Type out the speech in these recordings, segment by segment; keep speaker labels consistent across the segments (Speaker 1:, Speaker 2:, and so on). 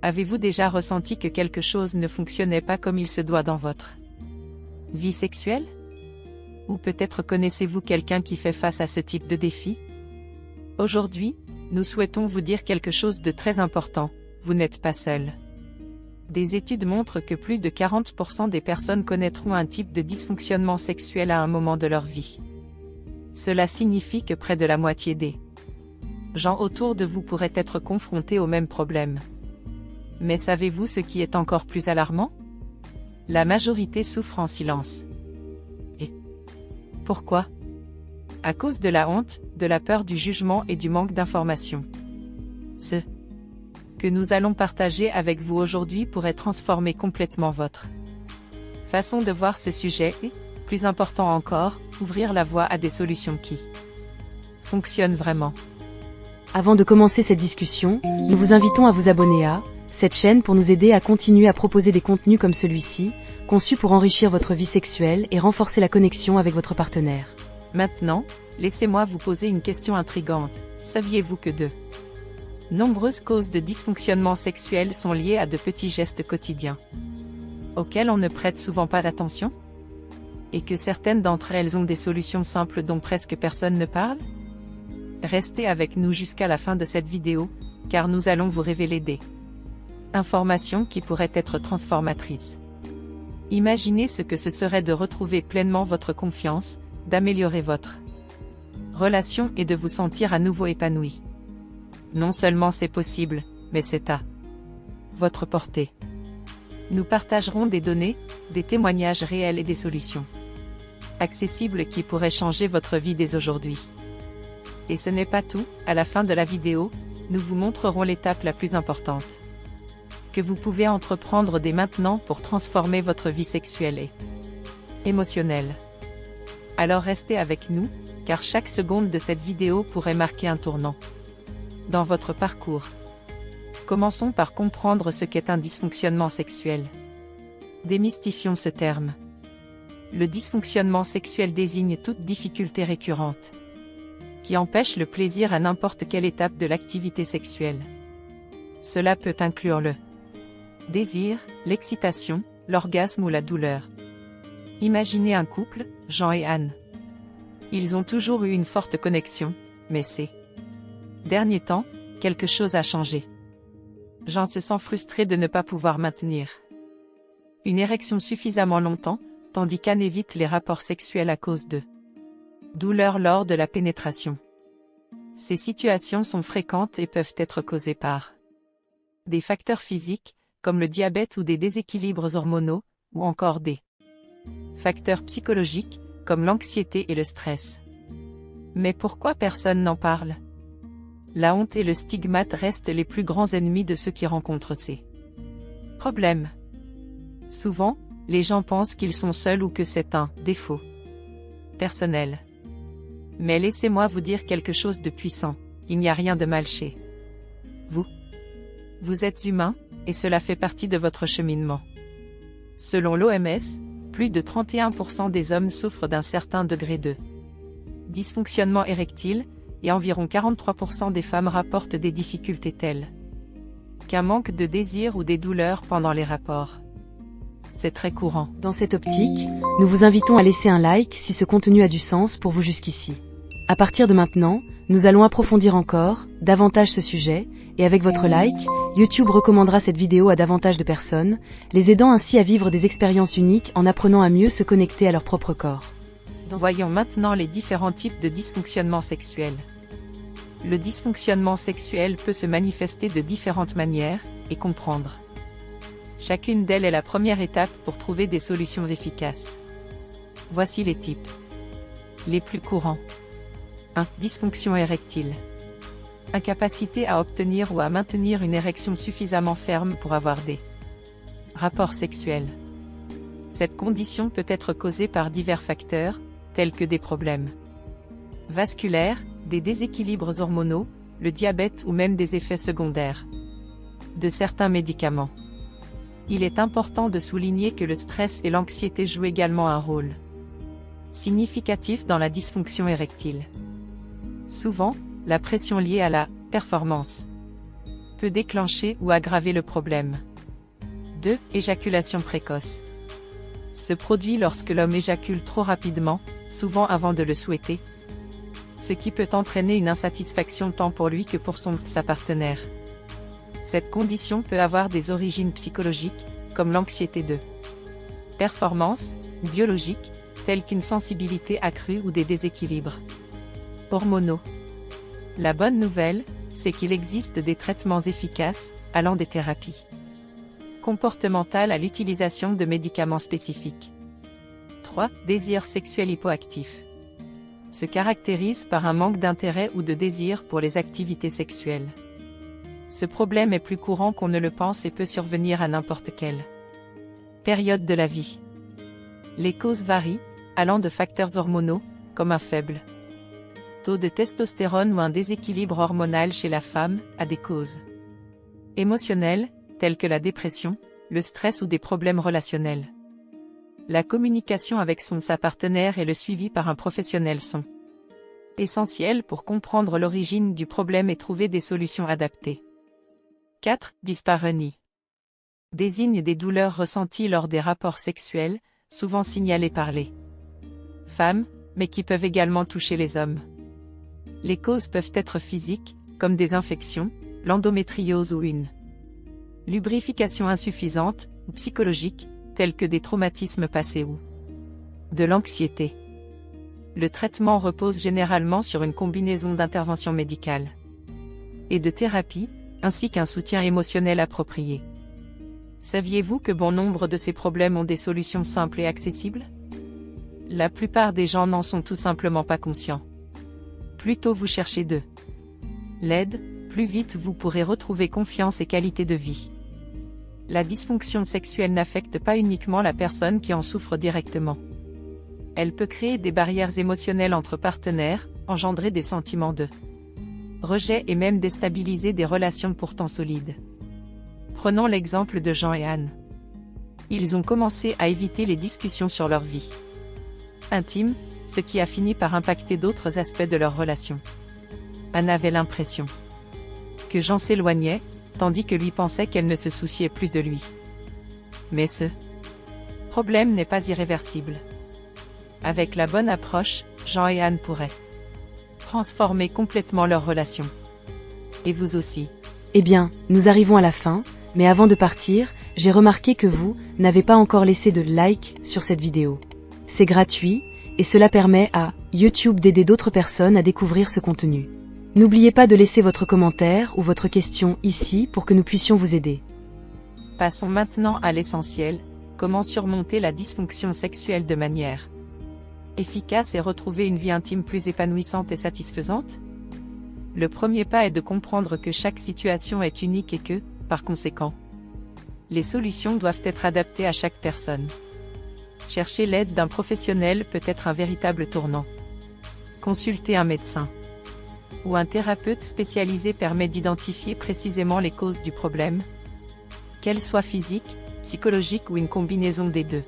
Speaker 1: Avez-vous déjà ressenti que quelque chose ne fonctionnait pas comme il se doit dans votre vie sexuelle? Ou peut-être connaissez-vous quelqu'un qui fait face à ce type de défi? Aujourd'hui, nous souhaitons vous dire quelque chose de très important, vous n'êtes pas seul. Des études montrent que plus de 40% des personnes connaîtront un type de dysfonctionnement sexuel à un moment de leur vie. Cela signifie que près de la moitié des gens autour de vous pourraient être confrontés au même problème. Mais savez-vous ce qui est encore plus alarmant? La majorité souffre en silence. Et pourquoi? À cause de la honte, de la peur du jugement et du manque d'information. Ce que nous allons partager avec vous aujourd'hui pourrait transformer complètement votre façon de voir ce sujet et, plus important encore, ouvrir la voie à des solutions qui fonctionnent vraiment.
Speaker 2: Avant de commencer cette discussion, nous vous invitons à vous abonner à cette chaîne pour nous aider à continuer à proposer des contenus comme celui-ci, conçus pour enrichir votre vie sexuelle et renforcer la connexion avec votre partenaire.
Speaker 1: Maintenant, laissez-moi vous poser une question intrigante. Saviez-vous que de nombreuses causes de dysfonctionnement sexuel sont liées à de petits gestes quotidiens, auxquels on ne prête souvent pas d'attention? Et que certaines d'entre elles ont des solutions simples dont presque personne ne parle? Restez avec nous jusqu'à la fin de cette vidéo, car nous allons vous révéler des informations qui pourraient être transformatrices. Imaginez ce que ce serait de retrouver pleinement votre confiance, d'améliorer votre relation et de vous sentir à nouveau épanoui. Non seulement c'est possible, mais c'est à votre portée. Nous partagerons des données, des témoignages réels et des solutions accessibles qui pourraient changer votre vie dès aujourd'hui. Et ce n'est pas tout, à la fin de la vidéo, nous vous montrerons l'étape la plus importante que vous pouvez entreprendre dès maintenant pour transformer votre vie sexuelle et émotionnelle. Alors restez avec nous, car chaque seconde de cette vidéo pourrait marquer un tournant dans votre parcours. Commençons par comprendre ce qu'est un dysfonctionnement sexuel. Démystifions ce terme. Le dysfonctionnement sexuel désigne toute difficulté récurrente qui empêche le plaisir à n'importe quelle étape de l'activité sexuelle. Cela peut inclure le désir, l'excitation, l'orgasme ou la douleur. Imaginez un couple, Jean et Anne. Ils ont toujours eu une forte connexion, mais ces derniers temps, quelque chose a changé. Jean se sent frustré de ne pas pouvoir maintenir une érection suffisamment longtemps, tandis qu'Anne évite les rapports sexuels à cause de douleurs lors de la pénétration. Ces situations sont fréquentes et peuvent être causées par des facteurs physiques, comme le diabète ou des déséquilibres hormonaux, ou encore des facteurs psychologiques, comme l'anxiété et le stress. Mais pourquoi personne n'en parle? La honte et le stigmate restent les plus grands ennemis de ceux qui rencontrent ces problèmes. Souvent, les gens pensent qu'ils sont seuls ou que c'est un défaut personnel. Mais laissez-moi vous dire quelque chose de puissant, il n'y a rien de mal chez vous. Vous êtes humain, et cela fait partie de votre cheminement. Selon l'OMS, plus de 31% des hommes souffrent d'un certain degré de dysfonctionnement érectile, et environ 43% des femmes rapportent des difficultés telles qu'un manque de désir ou des douleurs pendant les rapports. C'est très courant.
Speaker 2: Dans cette optique, nous vous invitons à laisser un like si ce contenu a du sens pour vous jusqu'ici. À partir de maintenant, nous allons approfondir encore, davantage ce sujet, et avec votre like, YouTube recommandera cette vidéo à davantage de personnes, les aidant ainsi à vivre des expériences uniques en apprenant à mieux se connecter à leur propre corps.
Speaker 1: Voyons maintenant les différents types de dysfonctionnement sexuel. Le dysfonctionnement sexuel peut se manifester de différentes manières, et comprendre chacune d'elles est la première étape pour trouver des solutions efficaces. Voici les types les plus courants. 1. Dysfonction érectile. Incapacité à obtenir ou à maintenir une érection suffisamment ferme pour avoir des rapports sexuels. Cette condition peut être causée par divers facteurs, tels que des problèmes vasculaires, des déséquilibres hormonaux, le diabète ou même des effets secondaires de certains médicaments. Il est important de souligner que le stress et l'anxiété jouent également un rôle significatif dans la dysfonction érectile. Souvent, la pression liée à la performance peut déclencher ou aggraver le problème. 2. Éjaculation précoce. Se produit lorsque l'homme éjacule trop rapidement, souvent avant de le souhaiter, ce qui peut entraîner une insatisfaction tant pour lui que pour sa partenaire. Cette condition peut avoir des origines psychologiques, comme l'anxiété de performance, biologique, telle qu'une sensibilité accrue ou des déséquilibres hormonaux. La bonne nouvelle, c'est qu'il existe des traitements efficaces, allant des thérapies comportementales à l'utilisation de médicaments spécifiques. 3. Désir sexuel hypoactif. Se caractérise par un manque d'intérêt ou de désir pour les activités sexuelles. Ce problème est plus courant qu'on ne le pense et peut survenir à n'importe quelle période de la vie. Les causes varient, allant de facteurs hormonaux, comme un faible taux de testostérone ou un déséquilibre hormonal chez la femme, à des causes émotionnelles, telles que la dépression, le stress ou des problèmes relationnels. La communication avec sa partenaire et le suivi par un professionnel sont essentiels pour comprendre l'origine du problème et trouver des solutions adaptées. 4. Dyspareunie. Désigne des douleurs ressenties lors des rapports sexuels, souvent signalées par les femmes, mais qui peuvent également toucher les hommes. Les causes peuvent être physiques, comme des infections, l'endométriose ou une lubrification insuffisante, ou psychologique, tels que des traumatismes passés ou de l'anxiété. Le traitement repose généralement sur une combinaison d'interventions médicales et de thérapie, ainsi qu'un soutien émotionnel approprié. Saviez-vous que bon nombre de ces problèmes ont des solutions simples et accessibles? La plupart des gens n'en sont tout simplement pas conscients. Plus tôt vous cherchez de l'aide, plus vite vous pourrez retrouver confiance et qualité de vie. La dysfonction sexuelle n'affecte pas uniquement la personne qui en souffre directement. Elle peut créer des barrières émotionnelles entre partenaires, engendrer des sentiments de rejet et même déstabiliser des relations pourtant solides. Prenons l'exemple de Jean et Anne. Ils ont commencé à éviter les discussions sur leur vie intime, ce qui a fini par impacter d'autres aspects de leur relation. Anne avait l'impression que Jean s'éloignait, tandis que lui pensait qu'elle ne se souciait plus de lui. Mais ce problème n'est pas irréversible. Avec la bonne approche, Jean et Anne pourraient transformer complètement leur relation. Et vous aussi.
Speaker 2: Eh bien, nous arrivons à la fin, mais avant de partir, j'ai remarqué que vous n'avez pas encore laissé de like sur cette vidéo. C'est gratuit, et cela permet à YouTube d'aider d'autres personnes à découvrir ce contenu. N'oubliez pas de laisser votre commentaire ou votre question ici pour que nous puissions vous aider.
Speaker 1: Passons maintenant à l'essentiel, comment surmonter la dysfonction sexuelle de manière efficace et retrouver une vie intime plus épanouissante et satisfaisante? Le premier pas est de comprendre que chaque situation est unique et que, par conséquent, les solutions doivent être adaptées à chaque personne. Chercher l'aide d'un professionnel peut être un véritable tournant. Consulter un médecin ou un thérapeute spécialisé permet d'identifier précisément les causes du problème, qu'elles soient physiques, psychologiques ou une combinaison des deux.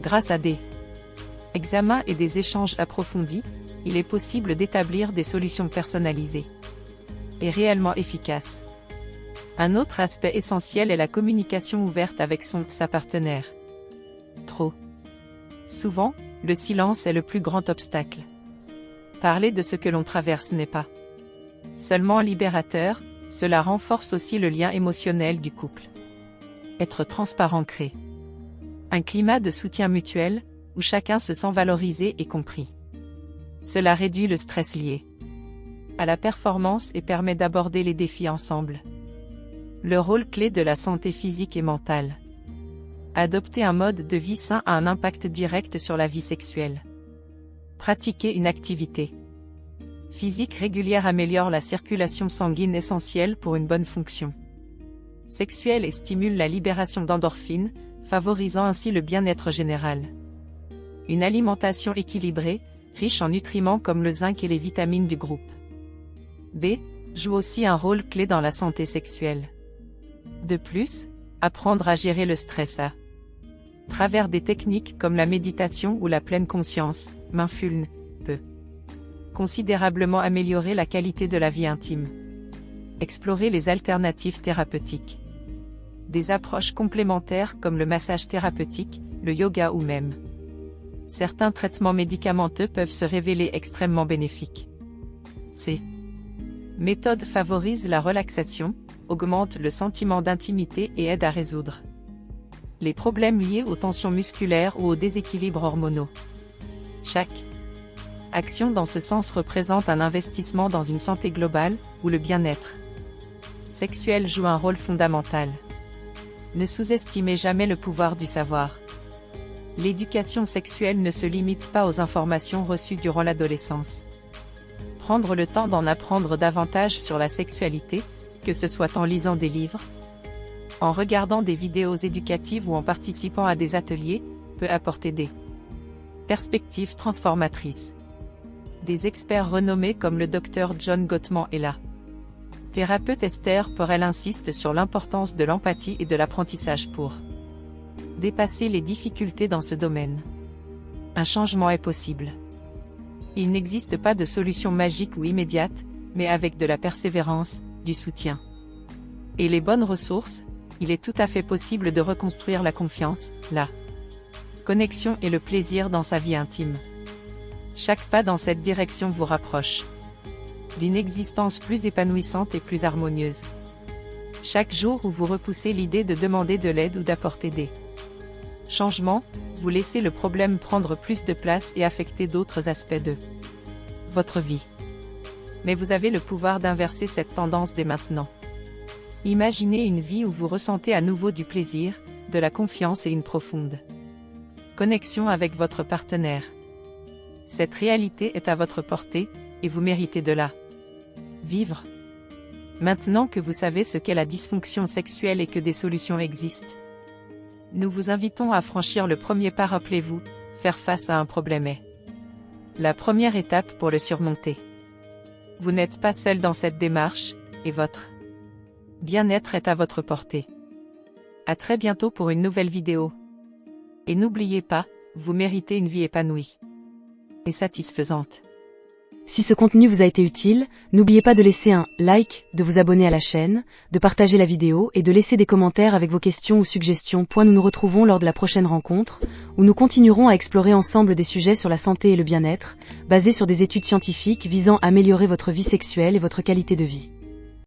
Speaker 1: Grâce à des examens et des échanges approfondis, il est possible d'établir des solutions personnalisées et réellement efficaces. Un autre aspect essentiel est la communication ouverte avec sa partenaire. Trop souvent, le silence est le plus grand obstacle. Parler de ce que l'on traverse n'est pas seulement libérateur, cela renforce aussi le lien émotionnel du couple. Être transparent crée un climat de soutien mutuel, où chacun se sent valorisé et compris. Cela réduit le stress lié à la performance et permet d'aborder les défis ensemble. Le rôle clé de la santé physique et mentale. Adopter un mode de vie sain a un impact direct sur la vie sexuelle. Pratiquer une activité physique régulière améliore la circulation sanguine essentielle pour une bonne fonction sexuelle et stimule la libération d'endorphines, favorisant ainsi le bien-être général. Une alimentation équilibrée, riche en nutriments comme le zinc et les vitamines du groupe B, joue aussi un rôle clé dans la santé sexuelle. De plus, apprendre à gérer le stress à travers des techniques comme la méditation ou la pleine conscience, mindfulness, peut considérablement améliorer la qualité de la vie intime. Explorez les alternatives thérapeutiques. Des approches complémentaires comme le massage thérapeutique, le yoga ou même certains traitements médicamenteux peuvent se révéler extrêmement bénéfiques. Ces méthodes favorisent la relaxation, augmentent le sentiment d'intimité et aident à résoudre les problèmes liés aux tensions musculaires ou aux déséquilibres hormonaux. Chaque action dans ce sens représente un investissement dans une santé globale, où le bien-être sexuel joue un rôle fondamental. Ne sous-estimez jamais le pouvoir du savoir. L'éducation sexuelle ne se limite pas aux informations reçues durant l'adolescence. Prendre le temps d'en apprendre davantage sur la sexualité, que ce soit en lisant des livres, en regardant des vidéos éducatives ou en participant à des ateliers, peut apporter des perspectives transformatrices. Des experts renommés comme le Dr John Gottman et la thérapeute Esther Perel insistent sur l'importance de l'empathie et de l'apprentissage pour dépasser les difficultés dans ce domaine. Un changement est possible. Il n'existe pas de solution magique ou immédiate, mais avec de la persévérance, du soutien et les bonnes ressources, il est tout à fait possible de reconstruire la confiance, la connexion et le plaisir dans sa vie intime. Chaque pas dans cette direction vous rapproche d'une existence plus épanouissante et plus harmonieuse. Chaque jour où vous repoussez l'idée de demander de l'aide ou d'apporter des changements, vous laissez le problème prendre plus de place et affecter d'autres aspects de votre vie. Mais vous avez le pouvoir d'inverser cette tendance dès maintenant. Imaginez une vie où vous ressentez à nouveau du plaisir, de la confiance et une profonde connexion avec votre partenaire. Cette réalité est à votre portée, et vous méritez de la vivre. Maintenant que vous savez ce qu'est la dysfonction sexuelle et que des solutions existent, nous vous invitons à franchir le premier pas. Rappelez-vous, faire face à un problème est la première étape pour le surmonter. Vous n'êtes pas seul dans cette démarche, et votre bien-être est à votre portée. À très bientôt pour une nouvelle vidéo. Et n'oubliez pas, vous méritez une vie épanouie et satisfaisante.
Speaker 2: Si ce contenu vous a été utile, n'oubliez pas de laisser un like, de vous abonner à la chaîne, de partager la vidéo et de laisser des commentaires avec vos questions ou suggestions. Nous nous retrouvons lors de la prochaine rencontre, où nous continuerons à explorer ensemble des sujets sur la santé et le bien-être, basés sur des études scientifiques visant à améliorer votre vie sexuelle et votre qualité de vie.